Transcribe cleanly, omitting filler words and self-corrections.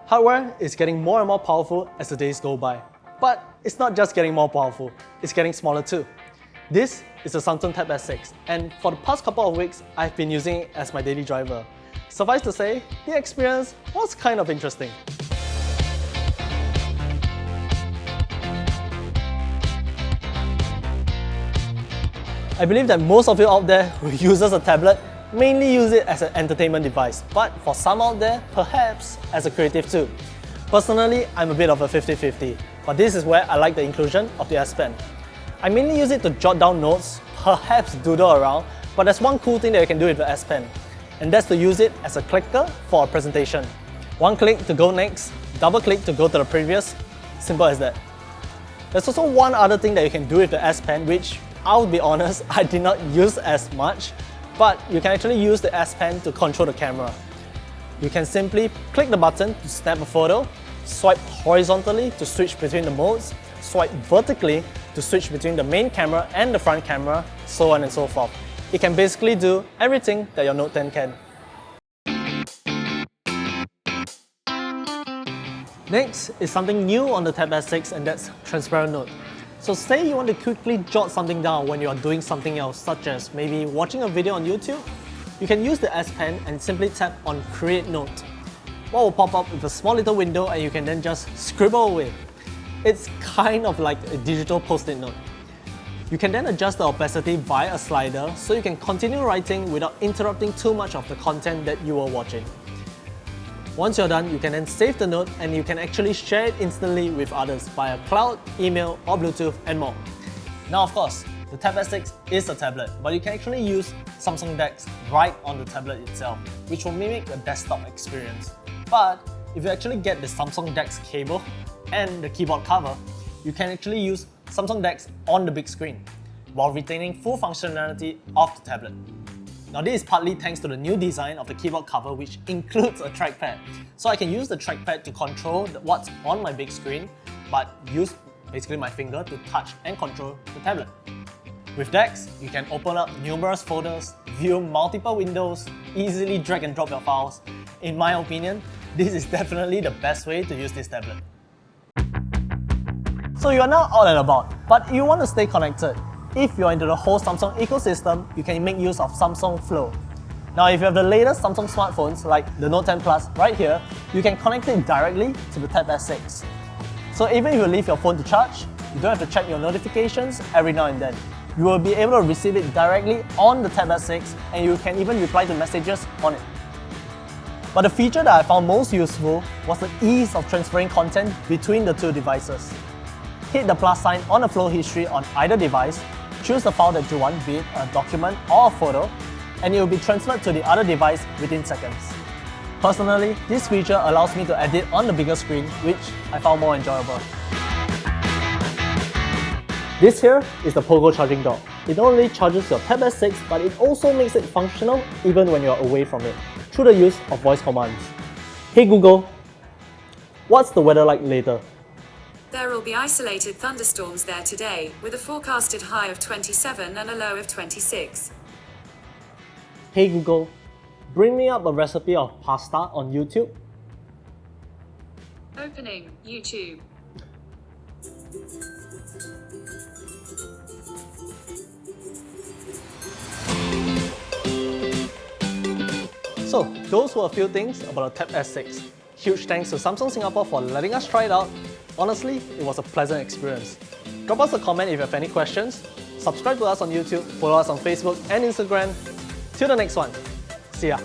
Hardware is getting more and more powerful as the days go by. But it's not just getting more powerful, it's getting smaller too. This is a Samsung Tab S6, and for the past couple of weeks, I've been using it as my daily driver. Suffice to say, the experience was kind of interesting. I believe that most of you out there who uses a tablet mainly use it as an entertainment device, but for some out there, perhaps as a creative too. Personally, I'm a bit of a 50-50, but this is where I like the inclusion of the S Pen. I mainly use it to jot down notes, perhaps doodle around, but there's one cool thing that you can do with the S Pen, and that's to use it as a clicker for a presentation. One click to go next, double click to go to the previous, simple as that. There's also one other thing that you can do with the S Pen, which I'll be honest, I did not use as much, but you can actually use the S Pen to control the camera. You can simply click the button to snap a photo, swipe horizontally to switch between the modes, swipe vertically to switch between the main camera and the front camera, so on and so forth. It can basically do everything that your Note 10 can. Next is something new on the Tab S6, and that's Transparent Note. So say you want to quickly jot something down when you are doing something else, such as maybe watching a video on YouTube, you can use the S Pen and simply tap on Create Note. What will pop up with a small little window, and you can then just scribble away. It's kind of like a digital post-it note. You can then adjust the opacity via a slider so you can continue writing without interrupting too much of the content that you were watching. Once you're done, you can then save the note and you can actually share it instantly with others via cloud, email, or Bluetooth, and more. Now of course, the Tab S6 is a tablet, but you can actually use Samsung DeX right on the tablet itself, which will mimic a desktop experience. But if you actually get the Samsung DeX cable and the keyboard cover, you can actually use Samsung DeX on the big screen, while retaining full functionality of the tablet. Now this is partly thanks to the new design of the keyboard cover, which includes a trackpad. So I can use the trackpad to control what's on my big screen, but use basically my finger to touch and control the tablet. With DeX, you can open up numerous folders, view multiple windows, easily drag and drop your files. In my opinion, this is definitely the best way to use this tablet. So you are now out and about, but you want to stay connected. If you're into the whole Samsung ecosystem, you can make use of Samsung Flow. Now if you have the latest Samsung smartphones like the Note 10 Plus right here, you can connect it directly to the Tab S6. So even if you leave your phone to charge, you don't have to check your notifications every now and then. You will be able to receive it directly on the Tab S6, and you can even reply to messages on it. But the feature that I found most useful was the ease of transferring content between the two devices. Hit the plus sign on the flow history on either device, choose the file that you want, be it a document or a photo, and it will be transferred to the other device within seconds. Personally, this feature allows me to edit on the bigger screen, which I found more enjoyable. This here is the Pogo charging dock. It not only charges your Tab S6, but it also makes it functional even when you're away from it, through the use of voice commands. Hey Google, what's the weather like later? There will be isolated thunderstorms there today, with a forecasted high of 27 and a low of 26. Hey Google, bring me up a recipe of pasta on YouTube. Opening YouTube. So, those were a few things about the Tab S6. Huge thanks to Samsung Singapore for letting us try it out. Honestly, it was a pleasant experience. Drop us a comment if you have any questions, subscribe to us on YouTube, follow us on Facebook and Instagram. Till the next one, see ya!